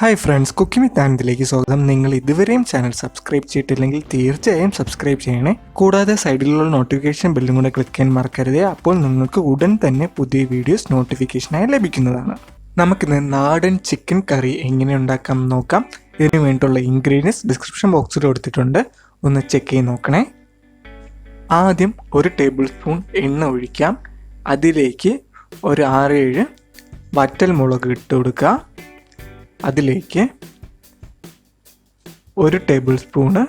Hi friends, cooking വിത്ത് ആനന്ദിലേക്ക് സ്വാഗതം. നിങ്ങൾ ഇതുവരെയും ചാനൽ സബ്സ്ക്രൈബ് ചെയ്തിട്ടില്ലെങ്കിൽ തീർച്ചയായും സബ്സ്ക്രൈബ് ചെയ്യണേ. കൂടാതെ സൈഡിലുള്ള നോട്ടിഫിക്കേഷൻ ബെല്ലും കൂടെ ക്ലിക്ക് ചെയ്യാൻ മറക്കരുത്. അപ്പോൾ നിങ്ങൾക്ക് ഉടൻ തന്നെ പുതിയ വീഡിയോസ് നോട്ടിഫിക്കേഷനായി ലഭിക്കുന്നതാണ്. നമുക്കിന്ന് നാടൻ ചിക്കൻ കറി എങ്ങനെ ഉണ്ടാക്കാം നോക്കാം. ഇതിനു വേണ്ടിയുള്ള ഇൻഗ്രീഡിയൻസ് ഡിസ്ക്രിപ്ഷൻ ബോക്സിൽ കൊടുത്തിട്ടുണ്ട്, ഒന്ന് ചെക്ക് ചെയ്ത് നോക്കണേ. ആദ്യം 1 ടേബിൾ സ്പൂൺ എണ്ണ ഒഴിക്കാം. അതിലേക്ക് ഒരു 6-7 വറ്റൽ മുളക് ഇട്ട് കൊടുക്കുക. അതിലേക്ക് 1 ടേബിൾ സ്പൂണ്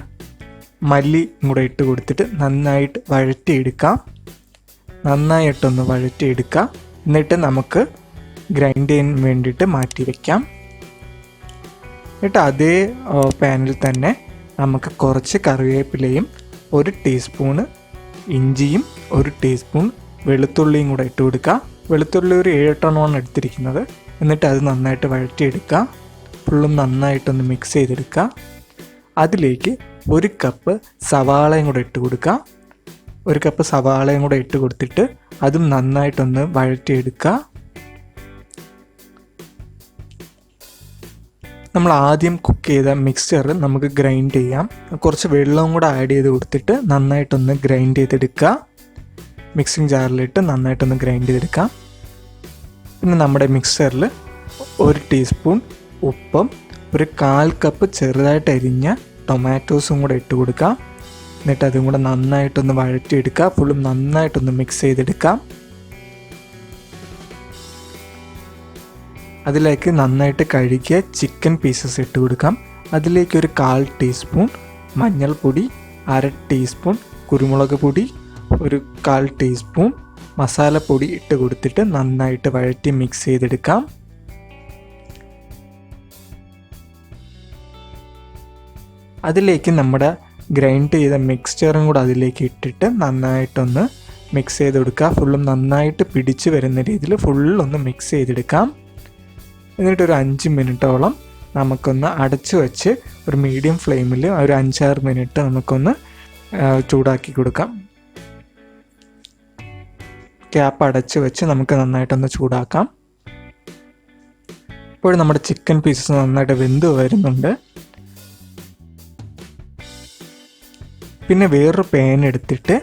മല്ലി കൂടെ ഇട്ട് കൊടുത്തിട്ട് നന്നായിട്ട് വഴറ്റിയെടുക്കാം. നന്നായിട്ടൊന്ന് വഴറ്റിയെടുക്കാം. എന്നിട്ട് നമുക്ക് ഗ്രൈൻഡ് ചെയ്യാൻ വേണ്ടിയിട്ട് മാറ്റി വയ്ക്കാം. എന്നിട്ട് അതേ പാനിൽ തന്നെ നമുക്ക് കുറച്ച് കറിവേപ്പിലയും 1 ടീസ്പൂണ് ഇഞ്ചിയും 1 ടീസ്പൂൺ വെളുത്തുള്ളിയും കൂടെ ഇട്ട് കൊടുക്കുക. വെളുത്തുള്ളി ഒരു 7-8 എടുത്തിരിക്കുന്നത്. എന്നിട്ട് അത് നന്നായിട്ട് വഴറ്റിയെടുക്കുക. ഫുള്ളും നന്നായിട്ടൊന്ന് മിക്സ് ചെയ്തെടുക്കുക. അതിലേക്ക് 1 കപ്പ് സവാളയും കൂടെ ഇട്ട് കൊടുക്കുക. 1 കപ്പ് സവാളയും കൂടെ ഇട്ട് കൊടുത്തിട്ട് അതും നന്നായിട്ടൊന്ന് വഴറ്റിയെടുക്കുക. നമ്മൾ ആദ്യം കുക്ക് ചെയ്ത മിക്സ്ചർ നമുക്ക് ഗ്രൈൻഡ് ചെയ്യാം. കുറച്ച് വെള്ളവും കൂടെ ആഡ് ചെയ്ത് കൊടുത്തിട്ട് നന്നായിട്ടൊന്ന് ഗ്രൈൻഡ് ചെയ്തെടുക്കുക. മിക്സിങ് ജാറിലിട്ട് നന്നായിട്ടൊന്ന് ഗ്രൈൻഡ് ചെയ്തെടുക്കാം. പിന്നെ നമ്മുടെ മിക്സറിൽ 1 ടീസ്പൂൺ ഉപ്പും 1/4 കപ്പ് ചെറുതായിട്ട് അരിഞ്ഞ ടൊമാറ്റോസും കൂടെ ഇട്ട് കൊടുക്കാം. എന്നിട്ട് അതും കൂടെ നന്നായിട്ടൊന്ന് വഴറ്റിയെടുക്കുക. ഫുള്ളും നന്നായിട്ടൊന്ന് മിക്സ് ചെയ്തെടുക്കാം. അതിലേക്ക് നന്നായിട്ട് കഴുകിയ ചിക്കൻ പീസസ് ഇട്ട് കൊടുക്കാം. അതിലേക്ക് ഒരു 1/4 ടീസ്പൂൺ മഞ്ഞൾപ്പൊടി, 1/2 ടീസ്പൂൺ കുരുമുളക് പൊടി, ഒരു 1/4 ടീസ്പൂൺ മസാലപ്പൊടി ഇട്ട് കൊടുത്തിട്ട് നന്നായിട്ട് വഴറ്റി മിക്സ് ചെയ്തെടുക്കാം. അതിലേക്ക് നമ്മുടെ ഗ്രൈൻഡ് ചെയ്ത മിക്സ്ചറും കൂടെ അതിലേക്ക് ഇട്ടിട്ട് നന്നായിട്ടൊന്ന് മിക്സ് ചെയ്ത് കൊടുക്കുക. ഫുള്ളും നന്നായിട്ട് പിടിച്ച് വരുന്ന രീതിയിൽ ഫുള്ളൊന്ന് മിക്സ് ചെയ്തെടുക്കാം. എന്നിട്ടൊരു 5 മിനിറ്റോളം നമുക്കൊന്ന് അടച്ചു വെച്ച് ഒരു മീഡിയം ഫ്ലെയിമിൽ ഒരു 5-6 മിനിറ്റ് നമുക്കൊന്ന് ചൂടാക്കി കൊടുക്കാം. ക്യാപ്പ് അടച്ച് വെച്ച് നമുക്ക് നന്നായിട്ടൊന്ന് ചൂടാക്കാം. ഇപ്പോൾ നമ്മുടെ ചിക്കൻ പീസസ് നന്നായിട്ട് വെന്ത് വരുന്നുണ്ട്. പിന്നെ വേറൊരു പാൻ എടുത്തിട്ട്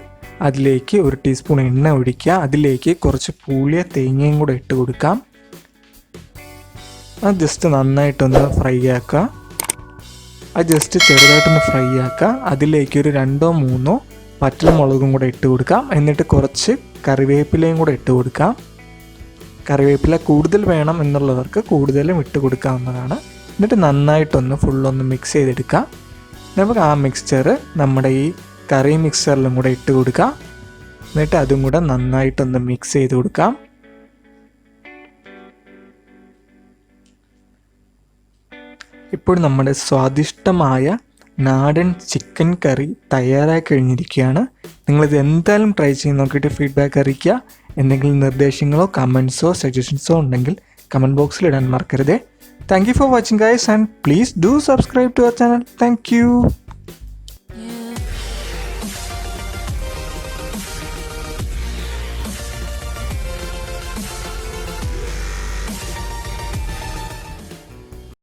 അതിലേക്ക് 1 ടീസ്പൂൺ എണ്ണ ഒഴിക്കുക. അതിലേക്ക് കുറച്ച് പൂളിയ തേങ്ങയും കൂടെ ഇട്ട് കൊടുക്കാം. അത് ജസ്റ്റ് നന്നായിട്ടൊന്ന് ഫ്രൈ ആക്കുക. അത് ജസ്റ്റ് ചെറുതായിട്ടൊന്ന് ഫ്രൈ ആക്കുക. അതിലേക്ക് ഒരു 2-3 വറ്റൽമുളകും കൂടെ ഇട്ട് കൊടുക്കാം. എന്നിട്ട് കുറച്ച് കറിവേപ്പിലയും കൂടെ ഇട്ട് കൊടുക്കാം. കറിവേപ്പില കൂടുതൽ വേണം എന്നുള്ളവർക്ക് കൂടുതലും ഇട്ട് കൊടുക്കാവുന്നതാണ്. എന്നിട്ട് നന്നായിട്ടൊന്ന് ഫുള്ളൊന്ന് മിക്സ് ചെയ്തെടുക്കാം. നമുക്ക് ആ മിക്സ്ചർ നമ്മുടെ ഈ കറി മിക്സ്ചറിലും കൂടെ ഇട്ട് കൊടുക്കാം. എന്നിട്ട് അതും കൂടെ നന്നായിട്ടൊന്ന് മിക്സ് ചെയ്ത് കൊടുക്കാം. ഇപ്പോൾ നമ്മുടെ സ്വാദിഷ്ടമായ നാടൻ ചിക്കൻ കറി തയ്യാറായി കഴിഞ്ഞിരിക്കുകയാണ്. നിങ്ങളിത് എന്തായാലും ട്രൈ ചെയ്ത് നോക്കിയിട്ട് ഫീഡ്ബാക്ക് അറിയിക്കുക. എന്തെങ്കിലും നിർദ്ദേശങ്ങളോ കമൻസോ സജഷൻസോ ഉണ്ടെങ്കിൽ കമൻറ്റ് ബോക്സിൽ ഇടാൻ മറക്കരുത്. Thank you for watching guys, and please do subscribe to our channel. Thank you.